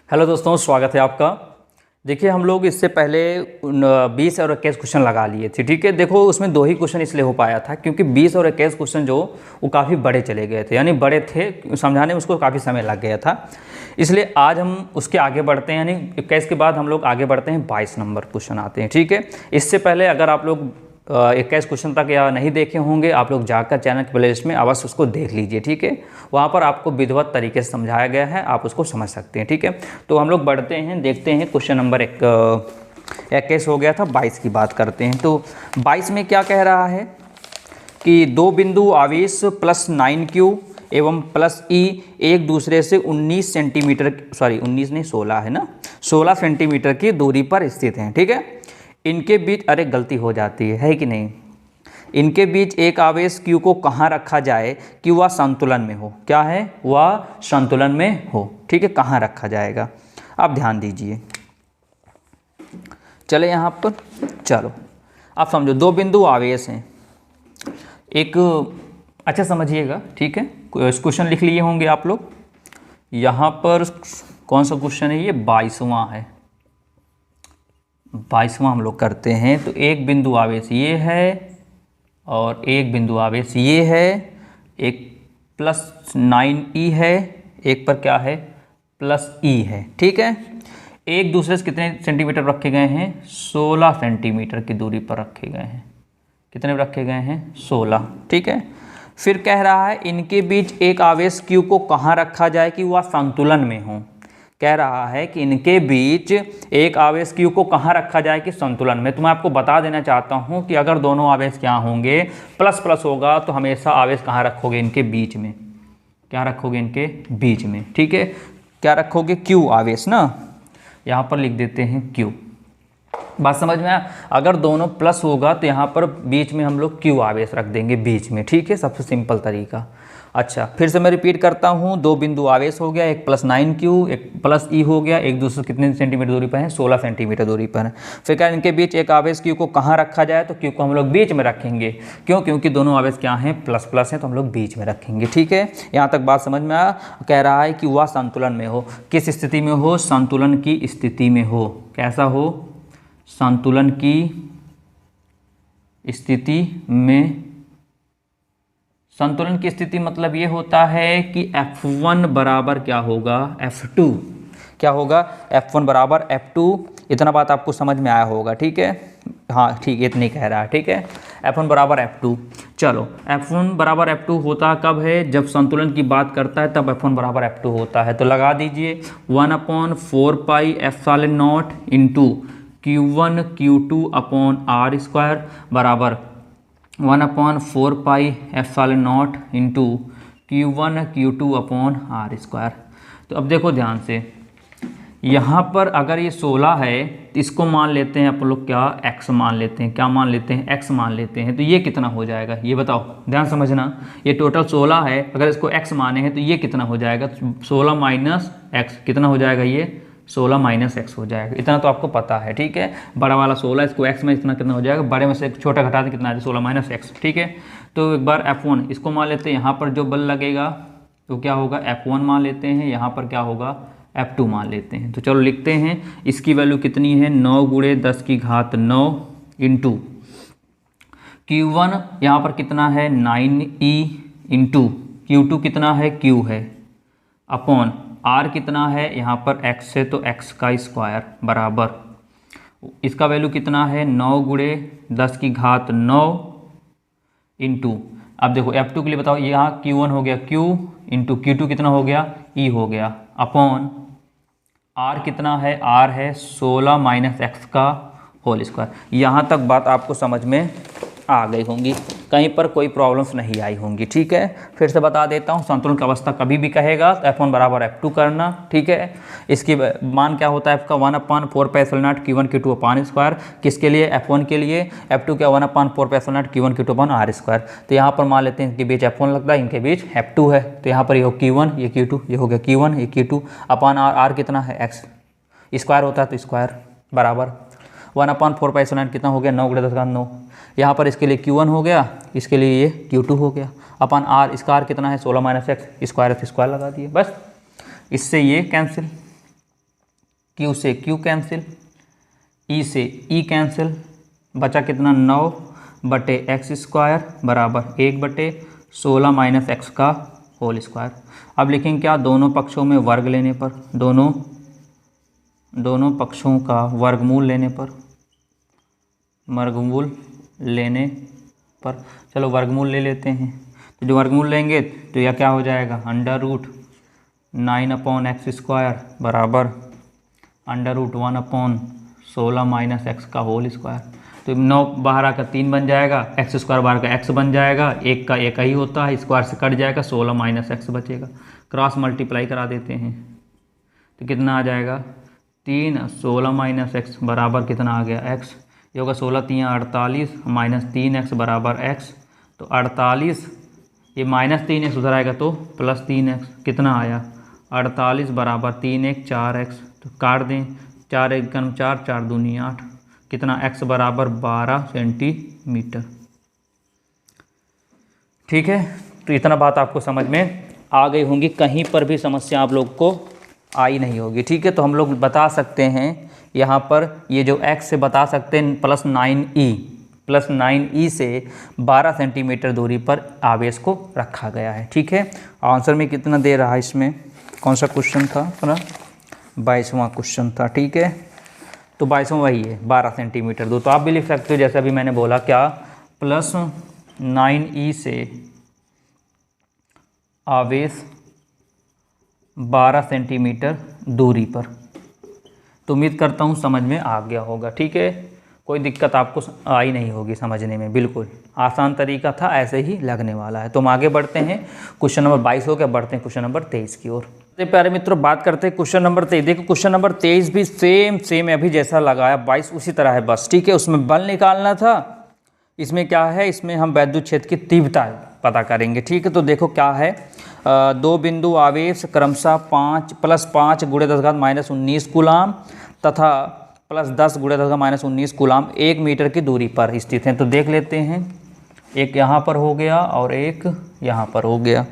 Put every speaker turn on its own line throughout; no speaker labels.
Hello दोस्तों, स्वागत है आपका। देखिए, हम लोग इससे पहले 20 और 21 क्वेश्चन लगा लिए थे। ठीक है, देखो उसमें 2 ही क्वेश्चन इसलिए हो पाया था क्योंकि 20 और 21 क्वेश्चन जो वो काफ़ी बड़े चले गए थे, यानी बड़े थे, समझाने में उसको काफ़ी समय लग गया था। इसलिए आज हम उसके आगे बढ़ते हैं, यानी 21 के बाद हम लोग आगे बढ़ते हैं, 22 नंबर क्वेश्चन आते हैं। ठीक है, इससे पहले अगर आप लोग 21 क्वेश्चन तक या नहीं देखे होंगे, आप लोग जाकर चैनल की प्लेलिस्ट में अवश्य उसको देख लीजिए। ठीक है, वहाँ पर आपको विधिवत तरीके से समझाया गया है, आप उसको समझ सकते हैं। ठीक है, तो हम लोग बढ़ते हैं, देखते हैं। क्वेश्चन नंबर 21 हो गया था, 22 की बात करते हैं। तो 22 में क्या कह रहा है कि दो बिंदु आवेश +9q एवं +e एक दूसरे से 19 सेंटीमीटर, सॉरी 19 नहीं 16 है ना, 16 सेंटीमीटर की दूरी पर स्थित हैं। ठीक है, इनके बीच, अरे गलती हो जाती है कि नहीं, इनके बीच एक आवेश q को कहाँ रखा जाए कि वह संतुलन में हो। क्या है, वह संतुलन में हो। ठीक है, कहाँ रखा जाएगा, आप ध्यान दीजिए। चले यहाँ पर, चलो आप समझो, दो बिंदु आवेश हैं। एक, अच्छा समझिएगा, ठीक है, क्वेश्चन लिख लिए होंगे आप लोग। यहाँ पर कौन सा क्वेश्चन है, ये 22वां है। 22वां हम लोग करते हैं। तो एक बिंदु आवेश ये है और एक बिंदु आवेश ये है, एक +9e है, एक पर क्या है +e है। ठीक है, एक दूसरे से कितने सेंटीमीटर रखे गए हैं, 16 सेंटीमीटर की दूरी पर रखे गए हैं। कितने रखे गए हैं, 16। ठीक है, फिर कह रहा है इनके बीच एक आवेश q को कहाँ रखा जाए कि वह संतुलन में हो। कह रहा है कि इनके बीच एक आवेश q को कहाँ रखा जाए कि संतुलन में। तो मैं आपको बता देना चाहता हूँ कि अगर दोनों आवेश क्या होंगे, प्लस प्लस होगा, तो हमेशा आवेश कहाँ रखोगे, इनके बीच में। क्या रखोगे, इनके बीच में। ठीक है, क्या रखोगे, q आवेश ना, यहाँ पर लिख देते हैं q। बात समझ में आया। अगर दोनों प्लस होगा तो यहाँ पर बीच में हम लोग q आवेश रख देंगे बीच में। ठीक है, सबसे सिंपल तरीका। अच्छा, फिर से मैं रिपीट करता हूँ, दो बिंदु आवेश हो गया, एक +9q, एक +e हो गया, एक दूसरे कितने सेंटीमीटर दूरी पर है, 16 सेंटीमीटर दूरी पर है। फिर क्या, इनके बीच एक आवेश q को कहाँ रखा जाए, तो q को हम लोग बीच में रखेंगे। क्यों, क्योंकि दोनों आवेश क्या हैं, प्लस प्लस हैं, तो हम लोग बीच में रखेंगे। ठीक है, यहाँ तक बात समझ में आया। कह रहा है कि वह संतुलन में हो। किस स्थिति में हो, संतुलन की स्थिति में हो। कैसा हो, संतुलन की स्थिति में। संतुलन की स्थिति मतलब ये होता है कि F1 बराबर क्या होगा, F2। क्या होगा, F1 बराबर F2। इतना बात आपको समझ में आया होगा। ठीक है, हाँ ठीक, इतनी कह रहा है। ठीक है, F1 बराबर F2। चलो, F1 बराबर F2 होता कब है, जब संतुलन की बात करता है तब F1 बराबर F2 होता है। तो लगा दीजिए 1/4 pi epsilon not into Q1 Q2 upon R² बराबर 1/4 pi epsilon not into Q1 Q2 upon R²। तो अब देखो ध्यान से, यहाँ पर अगर ये 16 है तो इसको मान लेते हैं अपन लोग, क्या x मान लेते हैं। क्या मान लेते हैं, x मान लेते हैं। तो ये कितना हो जाएगा, ये बताओ, ध्यान समझना। ये टोटल 16 है, अगर इसको x माने हैं तो ये कितना हो जाएगा, 16 माइनस x। कितना हो जाएगा, ये 16 माइनस x हो जाएगा। इतना तो आपको पता है। ठीक है, बड़ा वाला 16, इसको x में इतना कितना हो जाएगा, बड़े में से एक छोटा घटा दें, कितना आ जाए, 16 माइनस x। ठीक है, तो एक बार F1 इसको मान लेते हैं। यहाँ पर जो बल लगेगा तो क्या होगा, F1 मान लेते हैं। यहाँ पर क्या होगा, F2 मान लेते हैं। तो चलो लिखते हैं, इसकी वैल्यू कितनी है, 9 × 10⁹ इंटू Q1 यहाँ पर कितना है, 9e इंटू Q2 कितना है, Q है, अपॉन R कितना है, यहाँ पर x है तो x का स्क्वायर बराबर, इसका वैल्यू कितना है, 9 × 10⁹ इंटू, अब देखो F2 के लिए बताओ, यहाँ Q1 हो गया Q इंटू Q2 कितना हो गया, E हो गया, अपॉन R कितना है, R है 16 माइनस x का होल स्क्वायर। यहाँ तक बात आपको समझ में आ गई होंगी, कहीं पर कोई प्रॉब्लम्स नहीं आई होंगी। ठीक है, फिर से बता देता हूँ, संतुलन की अवस्था कभी भी कहेगा तो F1 बराबर F2 करना। ठीक है, इसकी मान क्या होता है, F का 1/4 pi epsilon not Q1 Q2 upon square. किसके लिए, F1 के लिए। F2 क्या, 1/4 pi epsilon not Q1 Q2 upon R²। तो यहाँ पर मान लेते हैं इनके बीच F1 लगता है, इनके बीच F2 है। तो यहाँ पर ये हो Q1, ये Q2, ये हो गया Q1, ये Q2 अपॉन R कितना है, x स्क्वायर होता है तो स्क्वायर बराबर 1/4 पाई एप्सिलॉन कितना हो गया, 9 × 10⁹। यहाँ पर इसके लिए Q1 हो गया, इसके लिए ये Q2 हो गया, अपन R, इसका R कितना है, 16 माइनस x, स्क्वायर है तो स्क्वायर लगा दिए, बस इससे ये कैंसिल। Q से Q कैंसिल, E से E कैंसिल, बचा कितना 9/x² बराबर 1/16 माइनस एक्स का होल स्क्वायर। अब लिखेंगे क्या, दोनों पक्षों में वर्ग लेने पर, दोनों पक्षों का वर्गमूल लेने पर, चलो वर्गमूल ले लेते हैं। तो जो वर्गमूल लेंगे तो यह क्या हो जाएगा, √9/x² बराबर √1/16 माइनस एक्स का होल स्क्वायर। तो 9 बाहर आकर 3 बन जाएगा, x² बाहर का x बन जाएगा, एक का एक ही होता है, स्क्वायर से कट जाएगा, 16 माइनस एक्स बचेगा। क्रॉस मल्टीप्लाई करा देते हैं तो कितना आ जाएगा, 3 16 माइनस एक्स बराबर कितना आ गया x, ये होगा 16 3 48 माइनस 3x बराबर x। तो 48, ये माइनस 3x उधर आएगा तो प्लस 3x, कितना आया 48 बराबर 3 1 4x। तो काट दें, 4 1 4, 4 दूनी 8, कितना x बराबर 12 सेंटीमीटर। ठीक है, तो इतना बात आपको समझ में आ गई होंगी, कहीं पर भी समस्या आप लोग को आई नहीं होगी। ठीक है, तो हम लोग बता सकते हैं यहाँ पर ये जो x से बता सकते हैं +9e से 12 सेंटीमीटर दूरी पर आवेश को रखा गया है। ठीक है, आंसर में कितना दे रहा है, इसमें कौन सा क्वेश्चन था अपना, 22वां क्वेश्चन था। ठीक है, तो 22वां वही है, 12 सेंटीमीटर दूर। तो आप भी लिख सकते हो जैसे अभी मैंने बोला, क्या +9e से आवेश 12 सेंटीमीटर दूरी पर। तो उम्मीद करता हूँ समझ में आ गया होगा। ठीक है, कोई दिक्कत आपको आई नहीं होगी समझने में, बिल्कुल आसान तरीका था, ऐसे ही लगने वाला है। तो हम आगे बढ़ते हैं, क्वेश्चन नंबर 22 हो गया, बढ़ते हैं क्वेश्चन नंबर 23 की ओर। तो प्यारे मित्रों, बात करते हैं क्वेश्चन नंबर 23। देखो क्वेश्चन नंबर 23 भी सेम अभी जैसा लगाया 22 उसी तरह है बस। ठीक है, उसमें बल निकालना था, इसमें क्या है, इसमें हम वैद्युत क्षेत्र की तीव्रता पता करेंगे। ठीक है, तो देखो क्या है, 2 बिंदु आवेश क्रमशः 5 + 5 × 10⁻19 कूलाम तथा +10 × 10⁻19 कूलाम 1 मीटर की दूरी पर स्थित हैं। तो देख लेते हैं, एक यहाँ पर हो गया और एक यहाँ पर हो गया।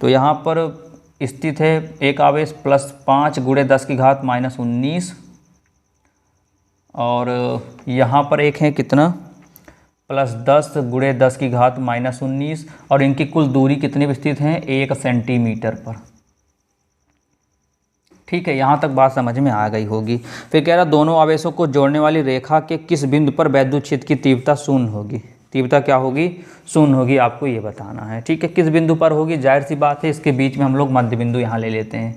तो यहाँ पर स्थित है एक आवेश +5 × 10⁻19 और यहाँ पर एक है कितना, +10 × 10⁻19 और इनकी कुल दूरी कितनी स्थित हैं, 1 सेंटीमीटर पर। ठीक है, यहाँ तक बात समझ में आ गई होगी। फिर कह रहा दोनों आवेशों को जोड़ने वाली रेखा के किस बिंदु पर वैद्युत क्षेत्र की तीव्रता शून्य होगी। तीव्रता क्या होगी, शून्य होगी, आपको ये बताना है। ठीक है, किस बिंदु पर होगी, जाहिर सी बात है इसके बीच में हम लोग मध्य बिंदु यहाँ ले लेते हैं।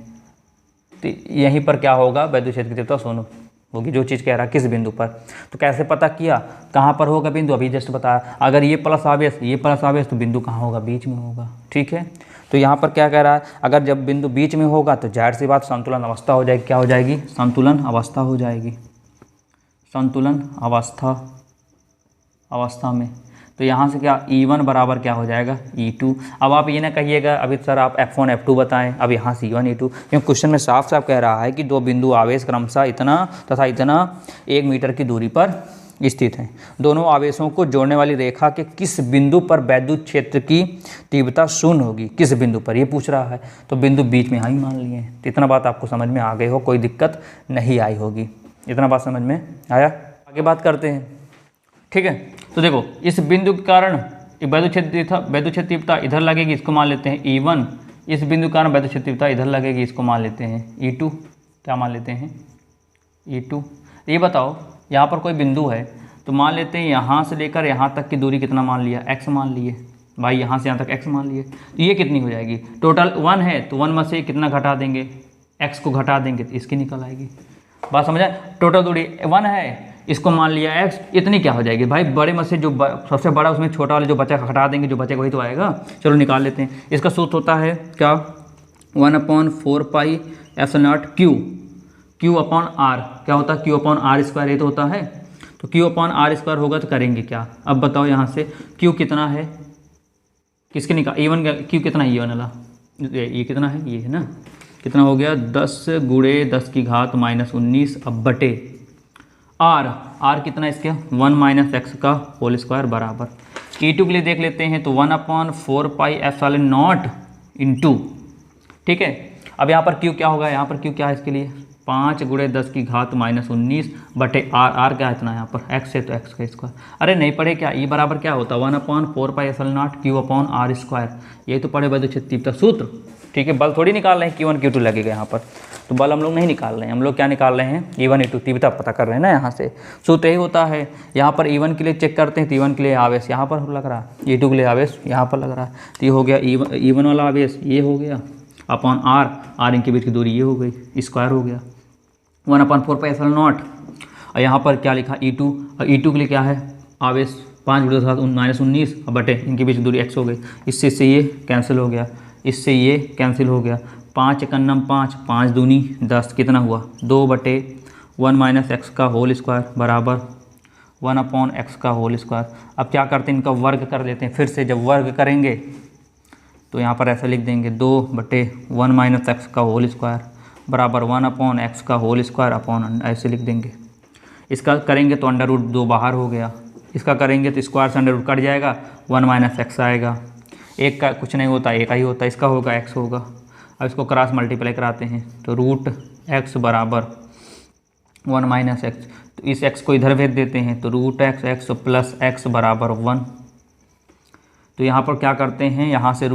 तो यहीं पर क्या होगा, वैद्युत क्षेत्र की तीव्रता शून्य होगी, जो चीज़ कह रहा है किस बिंदु पर। तो कैसे पता किया, कहाँ पर होगा बिंदु, अभी जस्ट बताया। अगर ये प्लस आवेश तो बिंदु कहाँ होगा, बीच में होगा। ठीक है, तो यहाँ पर क्या कह रहा है, अगर जब बिंदु बीच में होगा तो जाहिर सी बात संतुलन अवस्था हो जाएगी। क्या हो जाएगी, संतुलन अवस्था हो जाएगी, संतुलन अवस्था में। तो यहाँ से क्या E1 बराबर क्या हो जाएगा, E2। अब आप ये ना कहिएगा अभी सर आप F1 F2 बताएं, अब यहाँ से E1 E2, क्योंकि क्वेश्चन में साफ साफ कह रहा है कि 2 बिंदु आवेश क्रमशः इतना तथा इतना 1 मीटर की दूरी पर स्थित हैं। दोनों आवेशों को जोड़ने वाली रेखा के किस बिंदु पर वैद्युत क्षेत्र की तीव्रता शून्य होगी, किस बिंदु पर, ये पूछ रहा है। तो बिंदु बीच में ही मान लिए। तो इतना बात आपको समझ में आ गई हो, कोई दिक्कत नहीं आई होगी। इतना बात समझ में आया, आगे बात करते हैं। ठीक है, तो देखो इस बिंदु के कारण वैद्युत क्षेत्र तीव्रता इधर लगेगी, इसको मान लेते हैं E1। इस बिंदु के कारण वैद्युत क्षेत्र तीव्रता इधर लगेगी, इसको मान लेते हैं E2। क्या मान लेते हैं, E2। ये बताओ यहाँ पर कोई बिंदु है तो मान लेते हैं यहाँ से लेकर यहाँ तक की दूरी कितना मान लिया, x मान लिए भाई, यहाँ से यहाँ तक x मान लिए। तो ये कितनी हो जाएगी, टोटल 1 है तो 1 में से कितना घटा देंगे, x को घटा देंगे तो इसकी निकल आएगी। बात समझ आए, टोटल दूरी 1 है, इसको मान लिया x, इतनी क्या हो जाएगी भाई, बड़े में से जो सबसे बड़ा उसमें छोटा वाले जो बचा घटा देंगे, जो बचेगा वही तो आएगा। चलो निकाल लेते हैं। इसका सूत्र होता है क्या, 1/4πε0 Q/r। क्या होता है, Q/r², ये तो होता है। तो Q/r² होगा तो करेंगे क्या, अब बताओ यहाँ से Q कितना है, किसके निकाल, E1 का Q कितना है, E1 वाला, ये कितना है, ये है ना, कितना हो गया 10 × 10⁻19 अब बटे r कितना है इसके, 1 - x का होल स्क्वायर बराबर। E2 के लिए देख लेते हैं तो 1/4πε0 × ठीक है। अब यहाँ पर Q क्या होगा, यहाँ पर Q क्या है इसके लिए 5 गुणे 10 की घात -19 बटे आर। आर क्या है इतना यहाँ पर, एक्स है तो एक्स का स्क्वायर। अरे नहीं पढ़े क्या, ई बराबर क्या होता है 1/4πε0 Q/r²। ये तो पढ़े विद्युत सूत्र, ठीक है। बल थोड़ी निकाल रहे हैं Q1 Q2 लगेगा यहाँ पर, तो बल हम लोग नहीं निकाल रहे हैं, हम लोग क्या निकाल रहे हैं E1 E2 तीव्रता पता कर रहे हैं ना। यहाँ से सूत्र यही होता है। यहाँ पर E1 के लिए चेक करते हैं तो E1 के लिए आवेश यहाँ पर लग रहा है, E2 के लिए आवेश यहाँ पर लग रहा है। तो ये हो गया E1 वाला आवेश, ये हो गया अपॉन आर इनके बीच की दूरी ये हो गई, स्क्वायर हो गया 1/4πε0। और यहाँ पर क्या लिखा E2, और E2 के लिए क्या है आवेश 5 गुणे 10 -19 बटे इनके बीच की दूरी x हो गई। इससे ये कैंसिल हो गया, इससे ये कैंसिल हो गया। 5 एकन्नम 5, 5 दूनी 10, कितना हुआ 2/1 - x का होल स्क्वायर बराबर 1/x का होल स्क्वायर। अब क्या करते हैं, इनका वर्ग कर लेते हैं फिर से। जब वर्ग करेंगे तो यहाँ पर ऐसे लिख देंगे 2/1 - x का होल स्क्वायर बराबर 1/x का होल स्क्वायर अपॉन, ऐसे लिख देंगे। इसका करेंगे तो √2 बाहर हो गया, इसका करेंगे तो स्क्वायर से √ कट जाएगा, 1 - x आएगा। एक का कुछ नहीं होता, एक ही होता है, इसका होगा x होगा। अब इसको क्रॉस मल्टीप्लाई कराते हैं तो √x बराबर 1 - x, तो इस x को इधर भेज देते हैं तो √x प्लस x बराबर 1। तो यहाँ पर क्या करते हैं, यहाँ से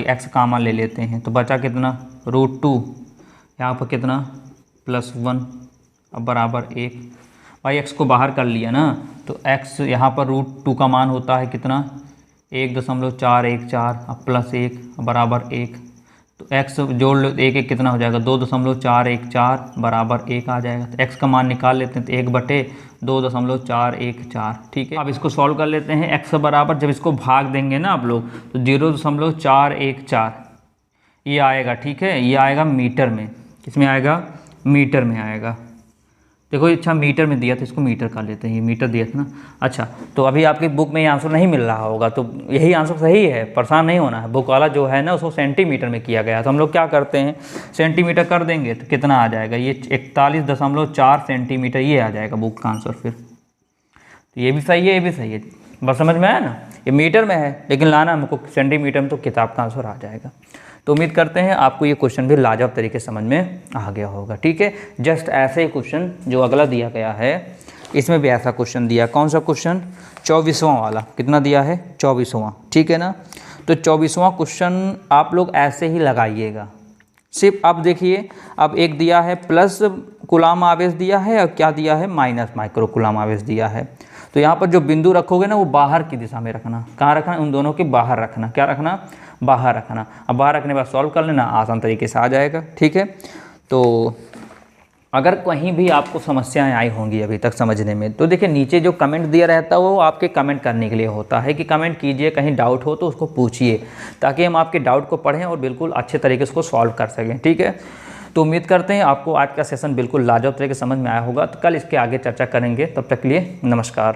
x कामा ले लेते हैं तो बचा कितना √2, यहाँ पर कितना +1 अब बराबर 1। भाई x को बाहर कर लिया ना, तो x यहाँ पर √2 का मान होता है कितना 1.414 अब +1 बराबर 1। तो x जोड़ लो, 1 1 कितना हो जाएगा 2.414 बराबर 1 आ जाएगा। तो x का मान निकाल लेते हैं तो 1/2.414, ठीक है। अब इसको सॉल्व कर लेते हैं। x बराबर जब इसको भाग देंगे ना आप लोग तो 0.414 ये आएगा, ठीक है। ये आएगा मीटर में, किसमें आएगा मीटर में आएगा। देखो अच्छा मीटर में दिया था, इसको मीटर कर लेते हैं, ये मीटर दिया था ना। अच्छा तो अभी आपकी बुक में ये आंसर नहीं मिल रहा होगा, तो यही आंसर सही है, परेशान नहीं होना है। बुक वाला जो है ना उसको सेंटीमीटर में किया गया, तो हम लोग क्या करते हैं सेंटीमीटर कर देंगे तो कितना आ जाएगा, ये 41.4 सेंटीमीटर ये आ जाएगा बुक का आंसर। फिर तो ये भी सही है, ये भी सही है, बस समझ में आया ना। ये मीटर में है लेकिन लाना हमको सेंटीमीटर में, तो किताब का आंसर आ जाएगा। तो उम्मीद करते हैं आपको ये क्वेश्चन भी लाजवाब तरीके से समझ में आ गया होगा, ठीक है। जस्ट ऐसे ही क्वेश्चन जो अगला दिया गया है इसमें भी ऐसा क्वेश्चन दिया। कौन सा क्वेश्चन, 24वां वाला, कितना दिया है 24वां, ठीक है ना। तो 24वां क्वेश्चन आप लोग ऐसे ही लगाइएगा सिर्फ। अब देखिए, अब एक दिया है प्लस कूलाम आवेश दिया है और क्या दिया है माइनस माइक्रो कूलाम आवेश दिया है। तो यहाँ पर जो बिंदु रखोगे ना वो बाहर की दिशा में रखना। कहाँ रखना, उन दोनों के बाहर रखना। क्या रखना, बाहर रखना। अब बाहर रखने के बाद सॉल्व कर लेना, आसान तरीके से आ जाएगा, ठीक है। तो अगर कहीं भी आपको समस्याएं आई होंगी अभी तक समझने में, तो देखिए नीचे जो कमेंट दिया रहता है वो आपके कमेंट करने के लिए होता है कि कमेंट कीजिए, कहीं डाउट हो तो उसको पूछिए, ताकि हम आपके डाउट को पढ़ें और बिल्कुल अच्छे तरीके से उसको सॉल्व कर सकें, ठीक है। तो उम्मीद करते हैं आपको आज का सेशन बिल्कुल लाजवाब तरीके से समझ में आया होगा। तो कल इसके आगे चर्चा करेंगे, तब तक के लिए नमस्कार।